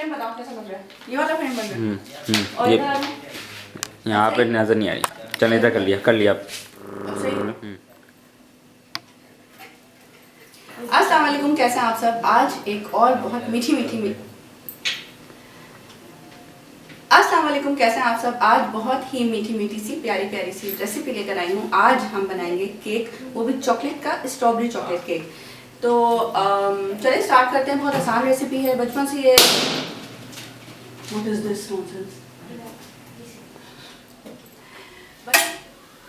Frame बताओ कैसा लग रहा है? ये वाला फ्रेम बन रहा है। और ये इधर यहाँ पे नज़र नहीं आ रही। चल इधर कर लिया आप। अस्सलाम वालेकुम, कैसे हैं आप सब? आज एक और बहुत अस्सलाम वालेकुम, कैसे हैं आप सब? आज बहुत ही मीठी मीठी सी प्यारी प्यारी सी रेसिपी लेकर आई हूँ। आज हम बनाएंगे केक, वो भी चॉकलेट का, स्ट्रॉबेरी चॉकलेट केक। तो चलिए स्टार्ट करते हैं। बहुत आसान रेसिपी है, बचपन से ये What is this nonsense?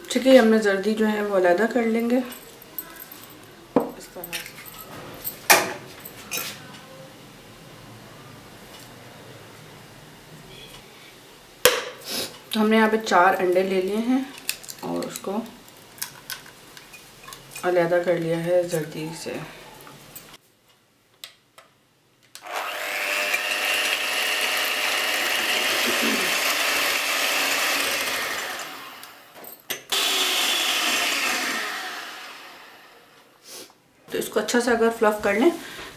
ठीक है, हमने जर्दी जो है वो अलग कर लेंगे इस तरह से। तो हमने यहाँ पे 4 अंडे ले लिए हैं और उसको अलग कर लिया है जर्दी से। तो इसको अच्छा से अगर फ्लफ कर लें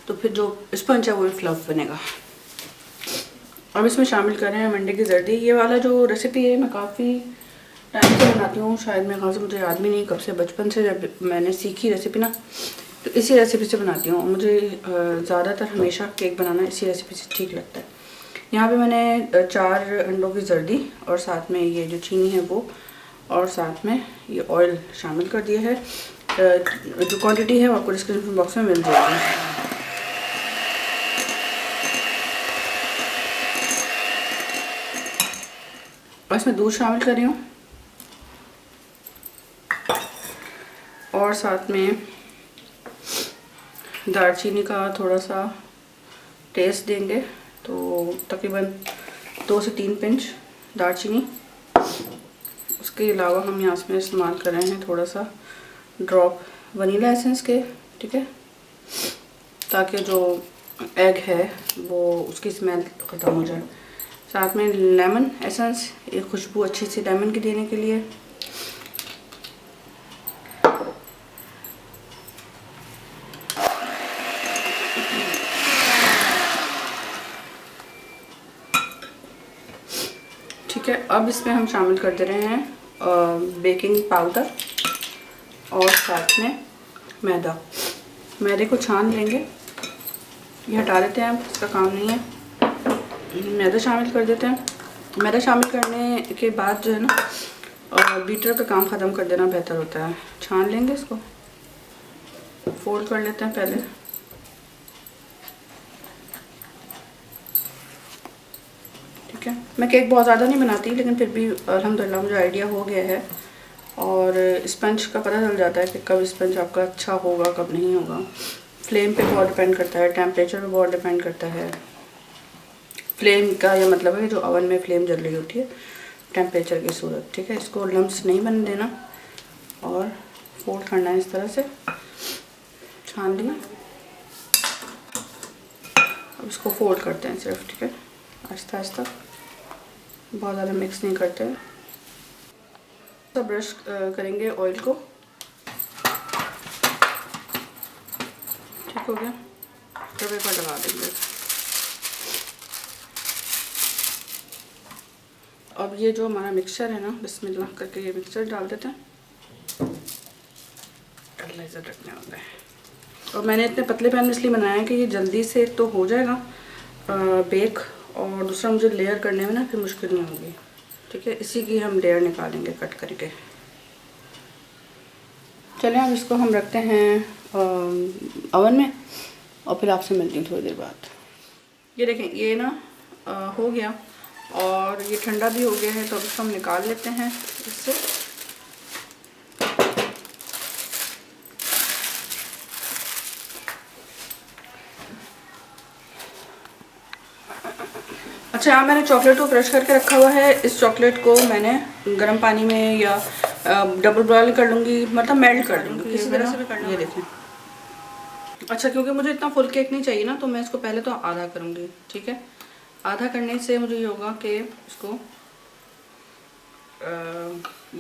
तो फिर जो स्पंज है वो भी फ्लफ बनेगा। अब इसमें शामिल कर रहे हैं अंडे की जर्दी। ये वाला जो रेसिपी है मैं काफ़ी टाइम से बनाती हूँ, शायद मेरे ख्याल से मुझे याद भी नहीं कब से, बचपन से जब मैंने सीखी रेसिपी ना, तो इसी रेसिपी से बनाती हूँ। मुझे ज़्यादातर हमेशा केक बनाना इसी रेसिपी से ठीक लगता है। यहाँ पे मैंने 4 अंडों की जर्दी और साथ में ये जो चीनी है वो, और साथ में ये ऑयल शामिल कर दिया है। जो क्वांटिटी है वो आपको डिस्क्रिप्शन बॉक्स में मिल जाएगी। और इसमें दूध शामिल कर रही हूँ और साथ में दालचीनी का थोड़ा सा टेस्ट देंगे, तो तकरीबन 2 से 3 पिंच दालचीनी। उसके अलावा हम यहाँ में इस्तेमाल कर रहे हैं थोड़ा सा ड्रॉप वनीला एसेंस के, ठीक है, ताकि जो एग है वो उसकी स्मेल ख़त्म हो जाए। साथ में लेमन एसेंस, ये खुशबू अच्छी सी लेमन की देने के लिए। ठीक है, अब इसमें हम शामिल कर दे रहे हैं बेकिंग पाउडर और साथ में मैदा। मैदे को छान लेंगे, ये हटा देते हैं, इसका काम नहीं है। मैदा शामिल कर देते हैं। मैदा शामिल करने के बाद जो है ना, बीटर का काम ख़त्म कर देना बेहतर होता है। छान लेंगे इसको, फोल्ड कर लेते हैं पहले। ठीक है, मैं केक बहुत ज़्यादा नहीं बनाती, लेकिन फिर भी अल्हम्दुलिल्लाह मुझे आइडिया हो गया है। और स्पंज का पता चल जाता है कि कब स्पंज आपका अच्छा होगा कब नहीं होगा। फ्लेम पे बहुत डिपेंड करता है, टेम्परेचर पे बहुत डिपेंड करता है। फ्लेम का ये मतलब है जो ओवन में फ्लेम जल रही होती है, टेम्परेचर की सूरत। ठीक है, इसको लम्प्स नहीं बनने देना और फोल्ड करना है इस तरह से। छान लिया, अब इसको फोल्ड करते हैं सिर्फ, ठीक है, आहिस्ता आहिस्ता, बहुत ज़्यादा मिक्स नहीं करते हैं। तो ब्रश करेंगे ऑयल को। ठीक हो गया, तवे पर लगा देंगे। अब ये जो हमारा मिक्सचर है ना, बिस्मिल्लाह करके ये मिक्सचर डाल देते हैं। लेज़र रखने वाला है। और मैंने इतने पतले पैन में इसलिए बनाया है कि ये जल्दी से एक तो हो जाएगा बेक, और दूसरा मुझे लेयर करने में ना फिर मुश्किल नहीं होगी। ठीक है, इसी की हम लेयर निकालेंगे कट करके। चलिए अब इसको हम रखते हैं ओवन में और फिर आपसे मिलती हूँ थोड़ी देर बाद। ये देखें, ये ना हो गया और ये ठंडा भी हो गया है, तो अब इसको हम निकाल लेते हैं इससे। अच्छा, यहाँ मैंने चॉकलेट को क्रश करके रखा हुआ है। इस चॉकलेट को मैंने गर्म पानी में या डबल बॉयल कर लूँगी, मतलब मेल्ट कर लूँगी किसी तरह से भी करना। ये देखें, अच्छा, क्योंकि मुझे इतना फुल केक नहीं चाहिए ना, तो मैं इसको पहले तो आधा करूँगी। ठीक है, आधा करने से मुझे ये होगा कि इसको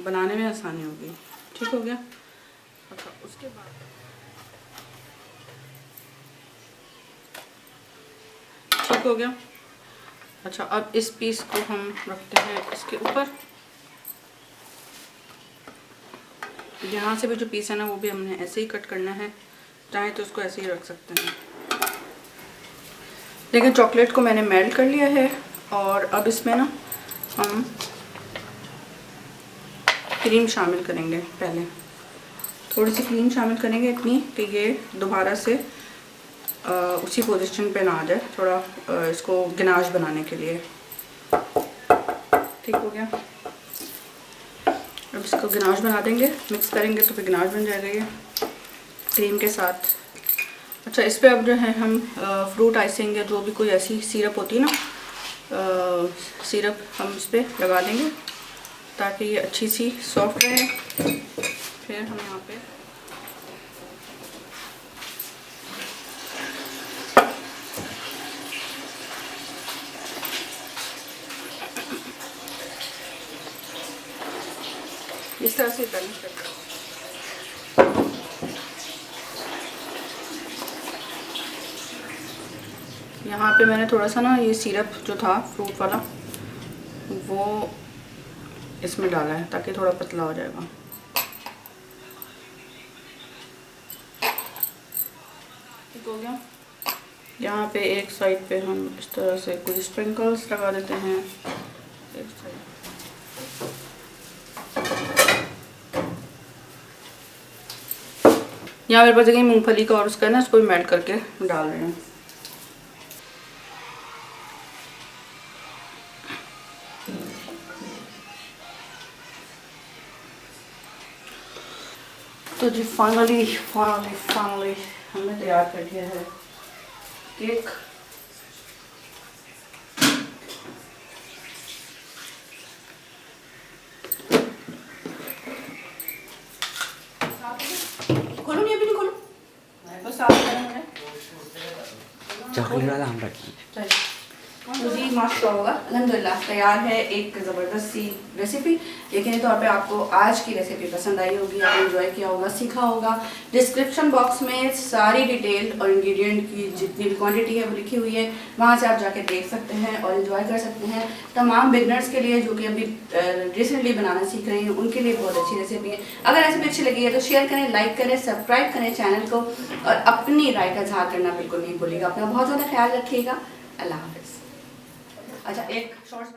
बनाने में आसानी होगी। ठीक हो गया। अच्छा, उसके बाद ठीक हो गया। अच्छा, अब इस पीस को हम रखते हैं इसके ऊपर। यहाँ से भी जो पीस है ना वो भी हमने ऐसे ही कट करना है, चाहे तो उसको ऐसे ही रख सकते हैं। लेकिन चॉकलेट को मैंने मेल्ट कर लिया है और अब इसमें ना हम क्रीम शामिल करेंगे। पहले थोड़ी सी क्रीम शामिल करेंगे, इतनी कि ये दोबारा से उसी पोजीशन पे ना आ जाए, थोड़ा इसको गनाश बनाने के लिए। ठीक हो गया। अब इसको गनाश बना देंगे, मिक्स करेंगे तो फिर गनाश बन जाएगा ये क्रीम के साथ। अच्छा, इस पे अब जो है हम फ्रूट आइसिंग या जो भी कोई ऐसी सिरप होती है ना, सिरप हम इस पे लगा देंगे ताकि ये अच्छी सी सॉफ्ट रहे। फिर हम यहाँ पे इस तरह से गार्निश करते हैं। यहाँ पे मैंने थोड़ा सा ना ये सिरप जो था फ्रूट वाला वो इसमें डाला है ताकि थोड़ा पतला हो जाएगा। ठीक हो गया। यहाँ पे एक साइड पे हम इस तरह से कुछ स्प्रिंकल्स लगा देते हैं एक साइड। यहाँ मेरे पास देखिए मूंगफली का और उसका ना इसको भी मेल्ट करके डाल रहे हैं। तो जी फाइनली हमने तैयार कर लिया है केक। खोलो नहीं, अभी नहीं खोलो, बस साफ करना है। चॉकलेट वाला हम रखिए। तो जी माशाल्लाह अल्हम्दुलिल्लाह तैयार है एक ज़बरदस्त सी रेसिपी। यकीनी तौर पे आपको आज की रेसिपी पसंद आई होगी, आपने एंजॉय किया होगा, सीखा होगा। डिस्क्रिप्शन बॉक्स में सारी डिटेल और इंग्रेडिएंट की जितनी भी क्वांटिटी है वो लिखी हुई है, वहाँ से आप जाके देख सकते हैं और एंजॉय कर सकते हैं। तमाम बिगनर्स के लिए जो कि अभी रिसेंटली बनाना सीख रहे हैं उनके लिए बहुत अच्छी रेसिपी है। अगर रेसिपी अच्छी लगी है तो शेयर करें, लाइक करें, सब्सक्राइब करें चैनल को और अपनी राय का इज़हार करना बिल्कुल नहीं भूलिएगा। अपना बहुत ज़्यादा ख्याल रखिएगा। अल्लाह हाफ़िज़। अच्छा, एक शॉर्ट्स